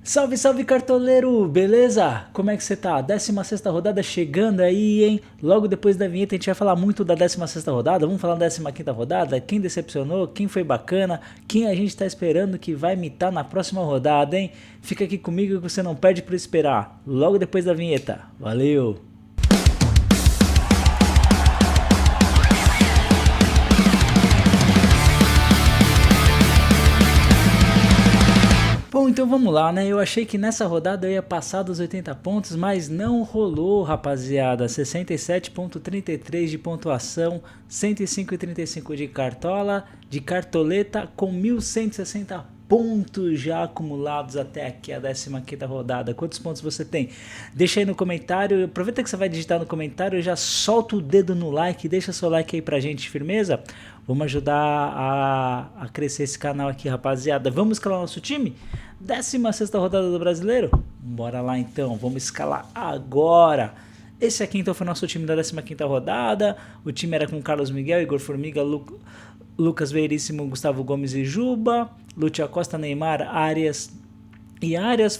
Salve, salve cartoleiro, beleza? Como é que você tá? 16ª rodada chegando aí, hein? Logo depois da vinheta a gente vai falar muito da 16ª rodada, vamos falar da 15ª rodada, quem decepcionou, quem foi bacana, quem a gente tá esperando que vai imitar na próxima rodada, hein? Fica aqui comigo que você não perde por esperar, logo depois da vinheta. Valeu! Bom, então vamos lá, né? Eu achei que nessa rodada eu ia passar dos 80 pontos, mas não rolou, rapaziada. 67,33 de pontuação, 105,35 de cartola, de cartoleta, com 1.160 pontos já acumulados até aqui a 15ª rodada. Quantos pontos você tem? Deixa aí no comentário, aproveita que você vai digitar no comentário, já solta o dedo no like, deixa seu like aí pra gente, firmeza? Vamos ajudar a crescer esse canal aqui, rapaziada. Vamos escalar nosso time? 16ª rodada do Brasileiro? Bora lá então, vamos escalar agora. Esse aqui então foi nosso time da 15ª rodada. O time era com Carlos Miguel, Igor Formiga, Lucas Veríssimo, Gustavo Gomes e Juba, Lúcio Costa, Neymar, Arias,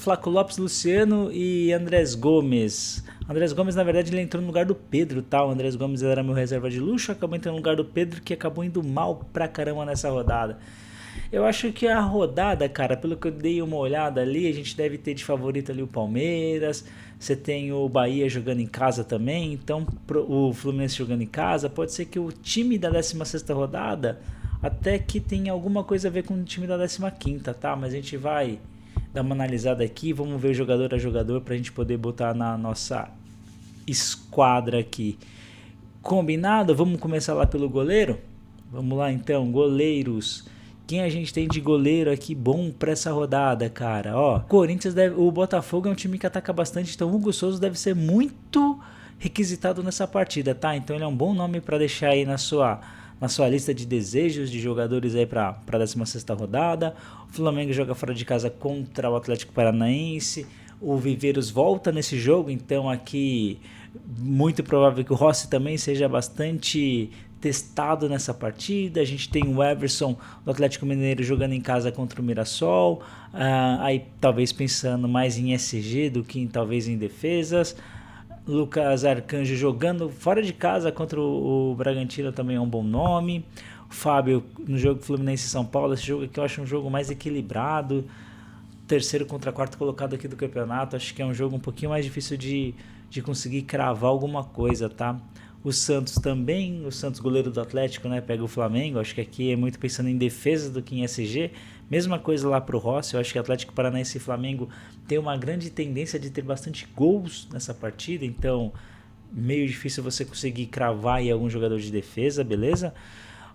Flaco Lopes, Luciano e Andrés Gomes. Andrés Gomes, na verdade, ele entrou no lugar do Pedro, tá? O Andrés Gomes era meu reserva de luxo, acabou entrando no lugar do Pedro, que acabou indo mal pra caramba nessa rodada. Eu acho que a rodada, cara, pelo que eu dei uma olhada ali, a gente deve ter de favorito ali o Palmeiras, você tem o Bahia jogando em casa também, então o Fluminense jogando em casa, pode ser que o time da 16ª rodada até que tenha alguma coisa a ver com o time da 15ª, tá? Mas a gente vai dar uma analisada aqui, vamos ver jogador a jogador pra gente poder botar na nossa esquadra aqui. Combinado? Vamos começar lá pelo goleiro? Vamos lá então, goleiros. Quem a gente tem de goleiro aqui bom pra essa rodada, cara? Ó, o Botafogo é um time que ataca bastante, então o Hugo Souza deve ser muito requisitado nessa partida, tá? Então ele é um bom nome pra deixar aí na sua lista de desejos de jogadores aí para a 16ª rodada. O Flamengo joga fora de casa contra o Atlético Paranaense. O Viveiros volta nesse jogo, então aqui muito provável que o Rossi também seja bastante testado nessa partida. A gente tem o Everson do Atlético Mineiro jogando em casa contra o Mirassol, aí talvez pensando mais em SG do que talvez em defesas. Lucas Arcanjo jogando fora de casa contra o Bragantino também é um bom nome. O Fábio no jogo Fluminense e São Paulo, esse jogo aqui eu acho um jogo mais equilibrado. Terceiro contra quarto colocado aqui do campeonato, acho que é um jogo um pouquinho mais difícil de conseguir cravar alguma coisa, tá? O Santos também, o Santos goleiro do Atlético, né, pega o Flamengo, acho que aqui é muito pensando em defesa do que em SG. Mesma coisa lá pro Rossi, eu acho que Atlético Paranaense e Flamengo tem uma grande tendência de ter bastante gols nessa partida, então meio difícil você conseguir cravar aí algum jogador de defesa, beleza?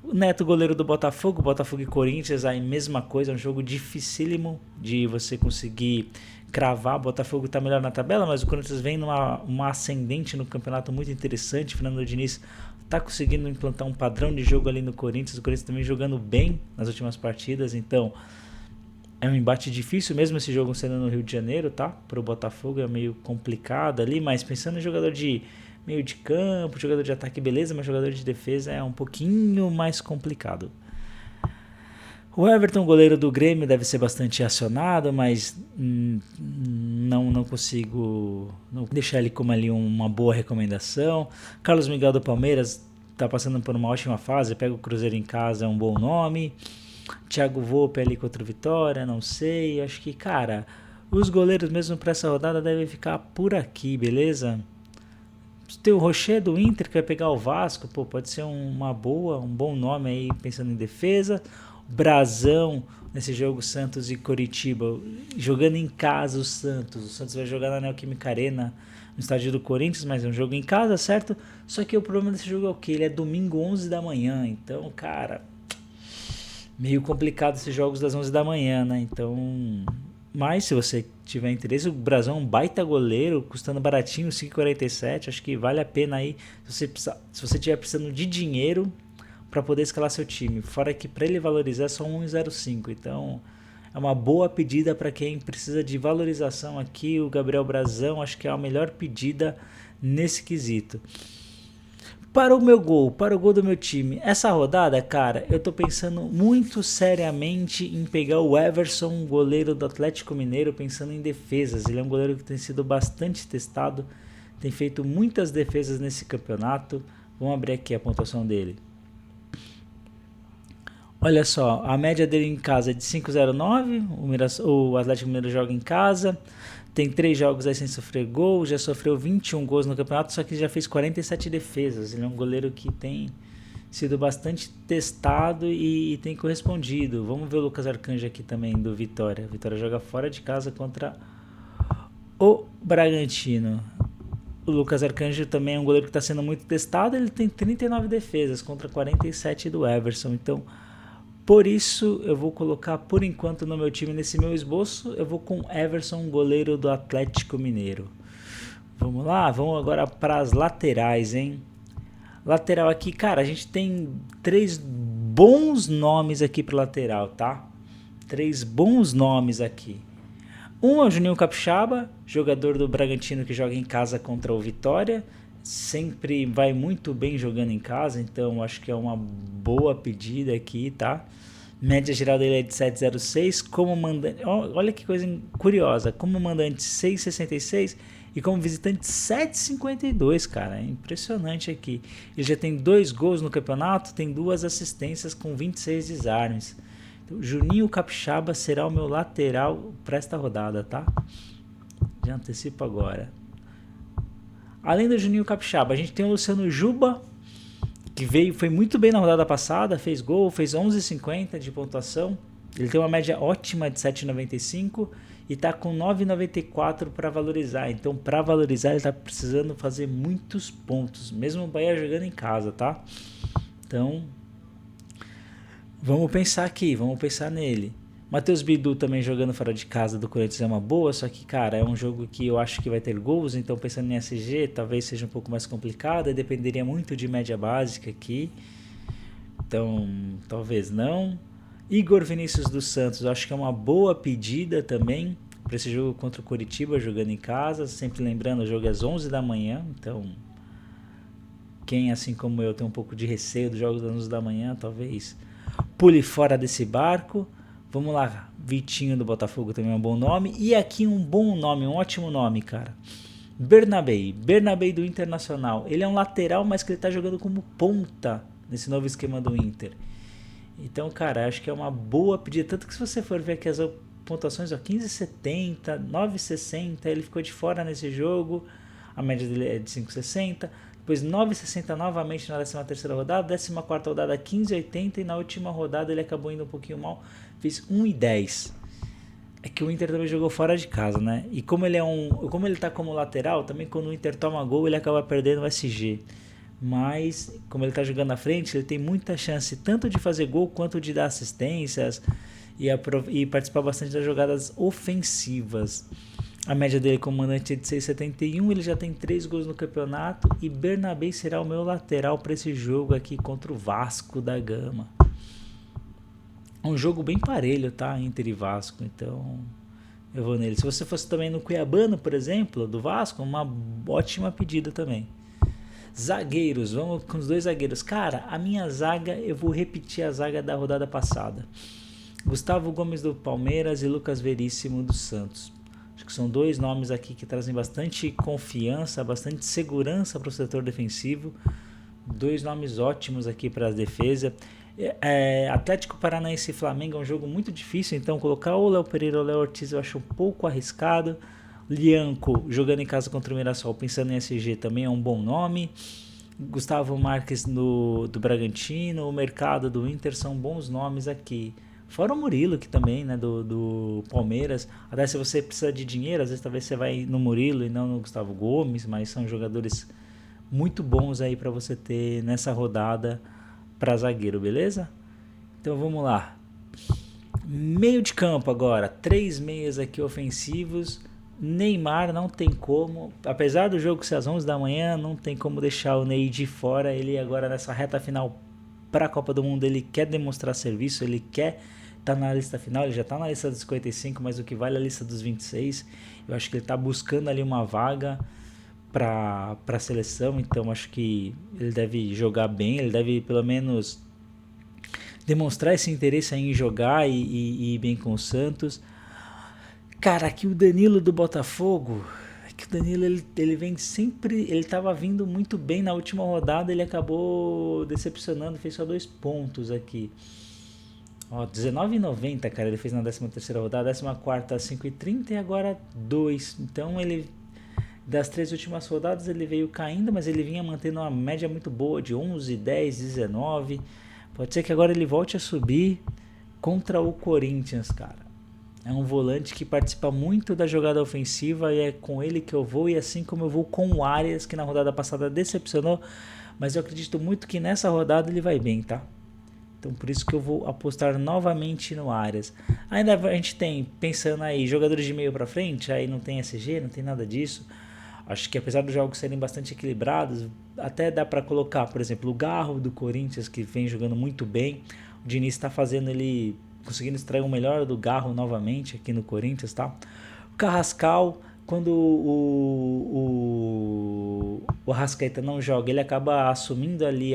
O Neto, goleiro do Botafogo e Corinthians, aí mesma coisa, é um jogo dificílimo de você conseguir cravar. O Botafogo está melhor na tabela, mas o Corinthians vem numa ascendente no campeonato muito interessante. Fernando Diniz está conseguindo implantar um padrão de jogo ali no Corinthians. O Corinthians também jogando bem nas últimas partidas, então é um embate difícil, mesmo esse jogo sendo no Rio de Janeiro, tá? Para o Botafogo é meio complicado ali, mas pensando em jogador de meio de campo, jogador de ataque, beleza, mas jogador de defesa é um pouquinho mais complicado. O Everton, goleiro do Grêmio, deve ser bastante acionado, mas não consigo não deixar ele como ali uma boa recomendação. Carlos Miguel do Palmeiras está passando por uma ótima fase, pega o Cruzeiro em casa, é um bom nome. Thiago Volpe ali contra o Vitória, não sei, acho que, cara, os goleiros mesmo para essa rodada devem ficar por aqui, beleza? Tem o Rocher do Inter que vai pegar o Vasco, pô, pode ser um bom nome aí pensando em defesa. Brasão nesse jogo Santos e Coritiba, jogando em casa o Santos vai jogar na Neoquímica Arena no estádio do Corinthians, mas é um jogo em casa, certo? Só que o problema desse jogo é o que? Ele é domingo 11 da manhã, então, cara, meio complicado esses jogos das 11 da manhã, né? Então, mas se você tiver interesse, o Brasão é um baita goleiro, custando baratinho, 5,47, acho que vale a pena aí, se você estiver precisando de dinheiro para poder escalar seu time. Fora que para ele valorizar é só 1,05, então é uma boa pedida para quem precisa de valorização aqui. O Gabriel Brasão acho que é a melhor pedida nesse quesito. Para o gol do meu time. Essa rodada, cara, eu tô pensando muito seriamente em pegar o Everson, goleiro do Atlético Mineiro, pensando em defesas. Ele é um goleiro que tem sido bastante testado, tem feito muitas defesas nesse campeonato. Vamos abrir aqui a pontuação dele. Olha só, a média dele em casa é de 5,09. O Atlético Mineiro joga em casa. Tem 3 jogos aí sem sofrer gol. Já sofreu 21 gols no campeonato, só que já fez 47 defesas. Ele é um goleiro que tem sido bastante testado e tem correspondido. Vamos ver o Lucas Arcanjo aqui também do Vitória. Vitória joga fora de casa contra o Bragantino. O Lucas Arcanjo também é um goleiro que está sendo muito testado. Ele tem 39 defesas contra 47 do Everson. Então, por isso, eu vou colocar por enquanto no meu time, nesse meu esboço, eu vou com Everson, goleiro do Atlético Mineiro. Vamos lá, vamos agora para as laterais, hein? Lateral aqui, cara, a gente tem 3 bons nomes aqui para lateral, tá? 3 bons nomes aqui. Um é o Juninho Capixaba, jogador do Bragantino que joga em casa contra o Vitória. Sempre vai muito bem jogando em casa, então acho que é uma boa pedida aqui, tá? Média geral dele é de 7,06, como mandante, olha que coisa curiosa, como mandante 6,66 e como visitante 7,52, cara, é impressionante aqui. Ele já tem 2 gols no campeonato, tem 2 assistências com 26 desarmes. Então, Juninho Capixaba será o meu lateral para esta rodada, tá? Já antecipo agora. Além do Juninho Capixaba, a gente tem o Luciano Juba, que foi muito bem na rodada passada, fez gol, fez 11,50 de pontuação. Ele tem uma média ótima de 7,95 e está com 9,94 para valorizar. Então, para valorizar, ele está precisando fazer muitos pontos, mesmo o Bahia jogando em casa, tá? Então, vamos pensar aqui, vamos pensar nele. Matheus Bidu também jogando fora de casa do Corinthians é uma boa, só que, cara, é um jogo que eu acho que vai ter gols, então pensando em SG, talvez seja um pouco mais complicado, e dependeria muito de média básica aqui, então talvez não. Igor Vinícius dos Santos, eu acho que é uma boa pedida também para esse jogo contra o Coritiba, jogando em casa, sempre lembrando, o jogo é às 11 da manhã, então quem, assim como eu, tem um pouco de receio dos jogos às 11 da manhã, talvez pule fora desse barco. Vamos lá, Vitinho do Botafogo também é um bom nome. E aqui um bom nome, um ótimo nome, cara. Bernabei do Internacional. Ele é um lateral, mas que ele tá jogando como ponta nesse novo esquema do Inter. Então, cara, acho que é uma boa pedida. Tanto que se você for ver aqui as pontuações, ó, 15,70, 9,60, ele ficou de fora nesse jogo. A média dele é de 5,60. Depois 9,60 novamente na 13ª rodada, 14ª rodada 15,80 e na última rodada ele acabou indo um pouquinho mal, fez 1,10. É que o Inter também jogou fora de casa, né? E como ele tá como lateral, também quando o Inter toma gol ele acaba perdendo o SG. Mas como ele tá jogando na frente, ele tem muita chance tanto de fazer gol quanto de dar assistências e participar bastante das jogadas ofensivas. A média dele como mandante é de 6,71, ele já tem 3 gols no campeonato e Bernabei será o meu lateral para esse jogo aqui contra o Vasco da Gama. É um jogo bem parelho, tá? Inter e Vasco, então eu vou nele. Se você fosse também no Cuiabano, por exemplo, do Vasco, uma ótima pedida também. Zagueiros, vamos com os 2 zagueiros. Cara, a minha zaga, eu vou repetir a zaga da rodada passada. Gustavo Gomes do Palmeiras e Lucas Veríssimo do Santos. Acho que são 2 nomes aqui que trazem bastante confiança, bastante segurança para o setor defensivo. 2 nomes ótimos aqui para a defesa. Atlético Paranaense e Flamengo é um jogo muito difícil, então colocar o Léo Pereira ou o Léo Ortiz eu acho um pouco arriscado. Lianco jogando em casa contra o Mirassol, pensando em SG, também é um bom nome. Gustavo Marques do Bragantino, o Mercado do Inter são bons nomes aqui. Fora o Murilo, que também, né, do Palmeiras. Até se você precisa de dinheiro, às vezes talvez você vai no Murilo e não no Gustavo Gomes, mas são jogadores muito bons aí para você ter nessa rodada para zagueiro, beleza? Então vamos lá. Meio de campo agora, 3 meias aqui ofensivos. Neymar não tem como, apesar do jogo ser às 11 da manhã, não tem como deixar o Ney de fora. Ele agora nessa reta final para a Copa do Mundo, ele quer demonstrar serviço, ele quer tá na lista final, ele já tá na lista dos 55, mas o que vale é a lista dos 26. Eu acho que ele tá buscando ali uma vaga para a seleção, então acho que ele deve jogar bem, ele deve pelo menos demonstrar esse interesse em jogar e ir bem com o Santos. Cara, aqui o Danilo do Botafogo, é que o Danilo ele vem sempre, ele estava vindo muito bem na última rodada, ele acabou decepcionando, fez só 2 pontos aqui. Ó, 19,90, cara, ele fez na 13ª rodada, 14ª 5,30 e agora 2. Então ele, das 3 últimas rodadas ele veio caindo, mas ele vinha mantendo uma média muito boa de 11, 10, 19. Pode ser que agora ele volte a subir contra o Corinthians, cara. É um volante que participa muito da jogada ofensiva e é com ele que eu vou, e assim como eu vou com o Arias, que na rodada passada decepcionou, mas eu acredito muito que nessa rodada ele vai bem, tá? Então por isso que eu vou apostar novamente no Arias. Ainda a gente tem, pensando aí, jogadores de meio para frente, aí não tem SG, não tem nada disso. Acho que apesar dos jogos serem bastante equilibrados, até dá para colocar, por exemplo, o Garro do Corinthians, que vem jogando muito bem. O Diniz está fazendo ele, conseguindo extrair o melhor do Garro novamente aqui no Corinthians, tá? O Carrascal, quando o Arrascaeta não joga, ele acaba assumindo ali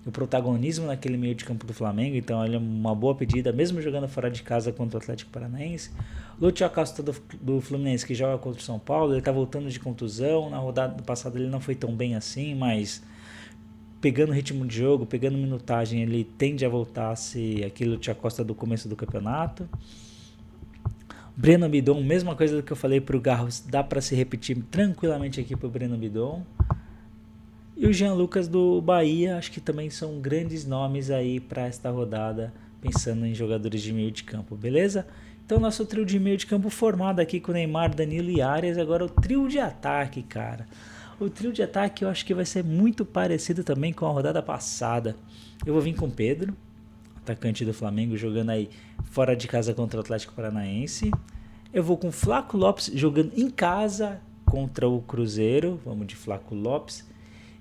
o protagonismo naquele meio de campo do Flamengo, então ele é uma boa pedida, mesmo jogando fora de casa contra o Atlético Paranaense. Lúcio Acosta do Fluminense, que joga contra o São Paulo, ele tá voltando de contusão, na rodada passada ele não foi tão bem assim, mas pegando ritmo de jogo, pegando minutagem, ele tende a voltar a ser aquele Lúcio Acosta do começo do campeonato. Breno Bidon, mesma coisa do que eu falei pro Garros, dá para se repetir tranquilamente aqui pro Breno Bidon. E o Jean Lucas do Bahia, acho que também são grandes nomes aí para esta rodada, pensando em jogadores de meio de campo, beleza? Então nosso trio de meio de campo formado aqui com Neymar, Danilo e Arias, agora o trio de ataque, cara. O trio de ataque eu acho que vai ser muito parecido também com a rodada passada. Eu vou vir com Pedro, atacante do Flamengo, jogando aí fora de casa contra o Atlético Paranaense. Eu vou com Flaco Lopes jogando em casa contra o Cruzeiro, vamos de Flaco Lopes.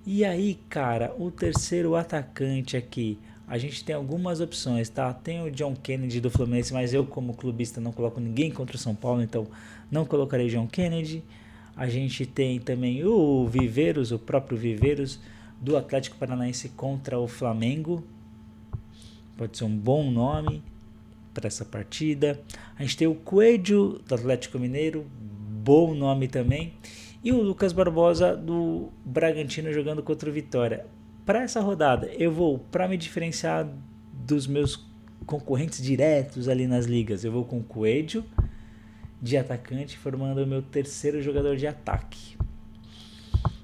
E aí, cara, o terceiro atacante aqui, a gente tem algumas opções, tá? Tem o John Kennedy do Fluminense, mas eu como clubista não coloco ninguém contra o São Paulo, então não colocarei John Kennedy. A gente tem também o Viveiros, o próprio Viveiros do Atlético Paranaense contra o Flamengo. Pode ser um bom nome para essa partida. A gente tem o Coelho do Atlético Mineiro, bom nome também. E o Lucas Barbosa do Bragantino jogando contra o Vitória. Para essa rodada, eu vou, para me diferenciar dos meus concorrentes diretos ali nas ligas, eu vou com o Coelho de atacante, formando o meu terceiro jogador de ataque.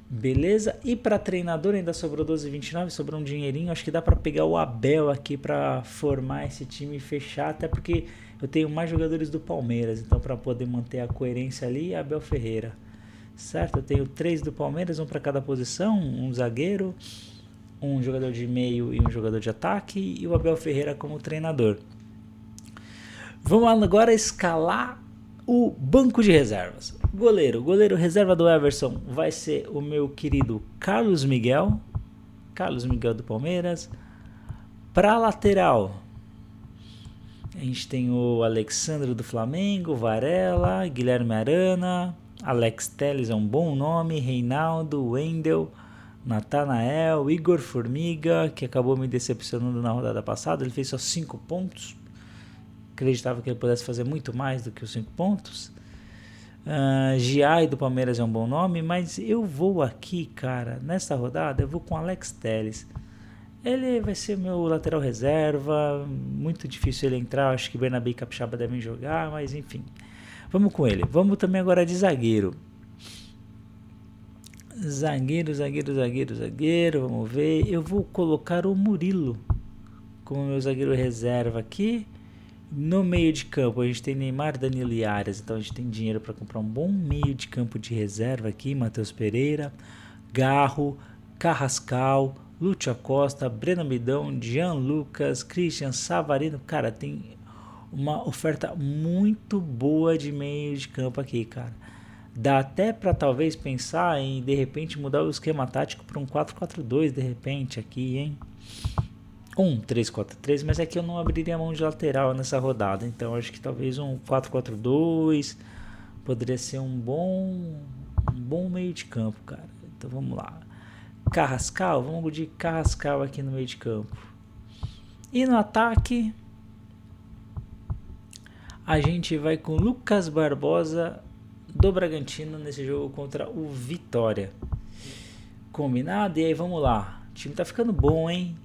Beleza? E para treinador ainda sobrou 12,29, sobrou um dinheirinho. Acho que dá para pegar o Abel aqui para formar esse time e fechar, até porque eu tenho mais jogadores do Palmeiras, então para poder manter a coerência ali, Abel Ferreira. Certo? Eu tenho 3 do Palmeiras, um para cada posição, um zagueiro, um jogador de meio e um jogador de ataque, e o Abel Ferreira como treinador. Vamos agora escalar o banco de reservas. Goleiro reserva do Everson vai ser o meu querido Carlos Miguel do Palmeiras. Para lateral, a gente tem o Alexandre do Flamengo, Varela, Guilherme Arana, Alex Telles é um bom nome, Reinaldo, Wendel, Natanael, Igor Formiga, que acabou me decepcionando na rodada passada, ele fez só 5 pontos, acreditava que ele pudesse fazer muito mais do que os 5 pontos. Giai do Palmeiras é um bom nome, mas eu vou aqui, cara, nessa rodada eu vou com Alex Telles. Ele vai ser meu lateral reserva, muito difícil ele entrar, acho que Bernabé e Capixaba devem jogar, mas enfim. Vamos com ele. Vamos também agora de zagueiro. Zagueiro. Vamos ver. Eu vou colocar o Murilo como meu zagueiro reserva aqui. No meio de campo a gente tem Neymar, Danilo e Arias. Então a gente tem dinheiro para comprar um bom meio de campo de reserva aqui. Matheus Pereira, Garro, Carrascal, Lúcio Acosta, Breno Bidon, Jean Lucas, Christian Savarino. Cara, tem uma oferta muito boa de meio de campo aqui, cara. Dá até para talvez pensar em de repente mudar o esquema tático para um 4-4-2 de repente aqui, hein? 3-4-3, mas é que eu não abriria a mão de lateral nessa rodada, então acho que talvez um 4-4-2 poderia ser um bom meio de campo, cara. Então vamos lá. Carrascal, vamos de Carrascal aqui no meio de campo. E no ataque, a gente vai com Lucas Barbosa do Bragantino nesse jogo contra o Vitória. Combinado? E aí vamos lá. O time tá ficando bom, hein?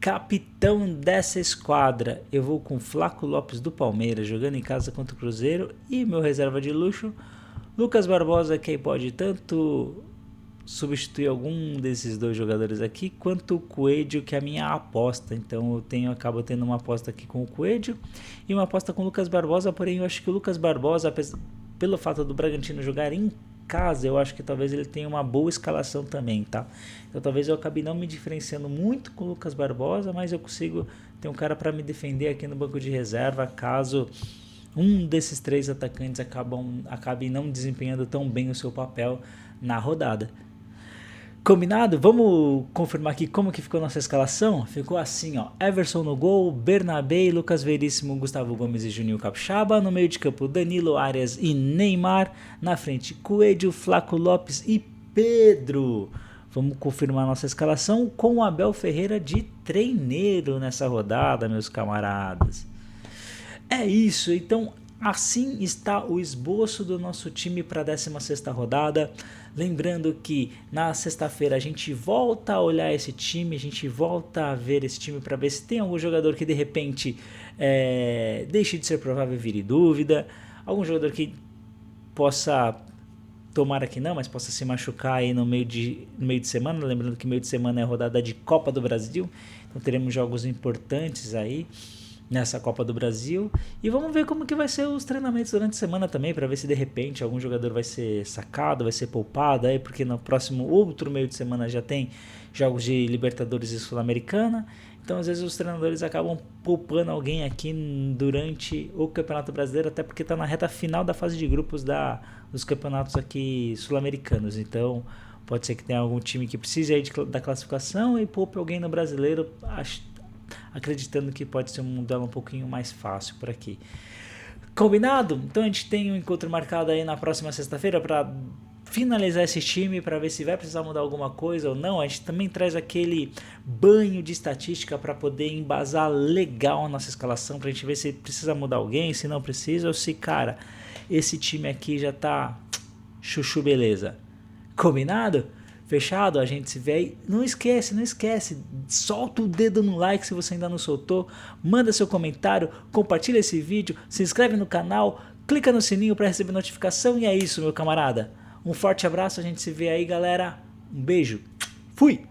Capitão dessa esquadra, eu vou com Flaco Lopes do Palmeiras, jogando em casa contra o Cruzeiro. E meu reserva de luxo, Lucas Barbosa, que aí pode tanto substituir algum desses dois jogadores aqui, quanto o Coelho, que é a minha aposta. Então eu acabo tendo uma aposta aqui com o Coelho e uma aposta com o Lucas Barbosa, porém eu acho que o Lucas Barbosa, pelo fato do Bragantino jogar em casa, eu acho que talvez ele tenha uma boa escalação também, tá? Então talvez eu acabe não me diferenciando muito com o Lucas Barbosa, mas eu consigo ter um cara para me defender aqui no banco de reserva, caso um desses três atacantes acabe não desempenhando tão bem o seu papel na rodada. Combinado? Vamos confirmar aqui como que ficou nossa escalação? Ficou assim, ó. Everson no gol, Bernabé, Lucas Veríssimo, Gustavo Gomes e Juninho Capixaba. No meio de campo, Danilo, Arias e Neymar. Na frente, Coelho, Flaco Lopes e Pedro. Vamos confirmar nossa escalação com o Abel Ferreira de treineiro nessa rodada, meus camaradas. É isso, então assim está o esboço do nosso time para a 16ª rodada. Lembrando que na sexta-feira a gente volta a olhar esse time, a gente volta a ver esse time para ver se tem algum jogador que de repente deixe de ser provável e vire dúvida, algum jogador que possa, tomara que não, mas possa se machucar aí no meio de semana. Lembrando que meio de semana é a rodada de Copa do Brasil, então teremos jogos importantes aí nessa Copa do Brasil, e vamos ver como que vai ser os treinamentos durante a semana também, para ver se de repente algum jogador vai ser sacado, vai ser poupado aí, porque no próximo outro meio de semana já tem jogos de Libertadores e Sul-Americana. Então às vezes os treinadores acabam poupando alguém aqui durante o Campeonato Brasileiro, até porque está na reta final da fase de grupos dos campeonatos aqui sul-americanos. Então pode ser que tenha algum time que precise aí da classificação e poupe alguém no Brasileiro, acreditando que pode ser um duelo um pouquinho mais fácil por aqui. Combinado? Então a gente tem um encontro marcado aí na próxima sexta-feira para finalizar esse time, para ver se vai precisar mudar alguma coisa ou não. A gente também traz aquele banho de estatística para poder embasar legal a nossa escalação, para a gente ver se precisa mudar alguém, se não precisa, ou se, cara, esse time aqui já tá chuchu beleza. Combinado? Fechado? A gente se vê aí. Não esquece, solta o dedo no like se você ainda não soltou, manda seu comentário, compartilha esse vídeo, se inscreve no canal, clica no sininho para receber notificação, e é isso, meu camarada. Um forte abraço, a gente se vê aí, galera. Um beijo. Fui!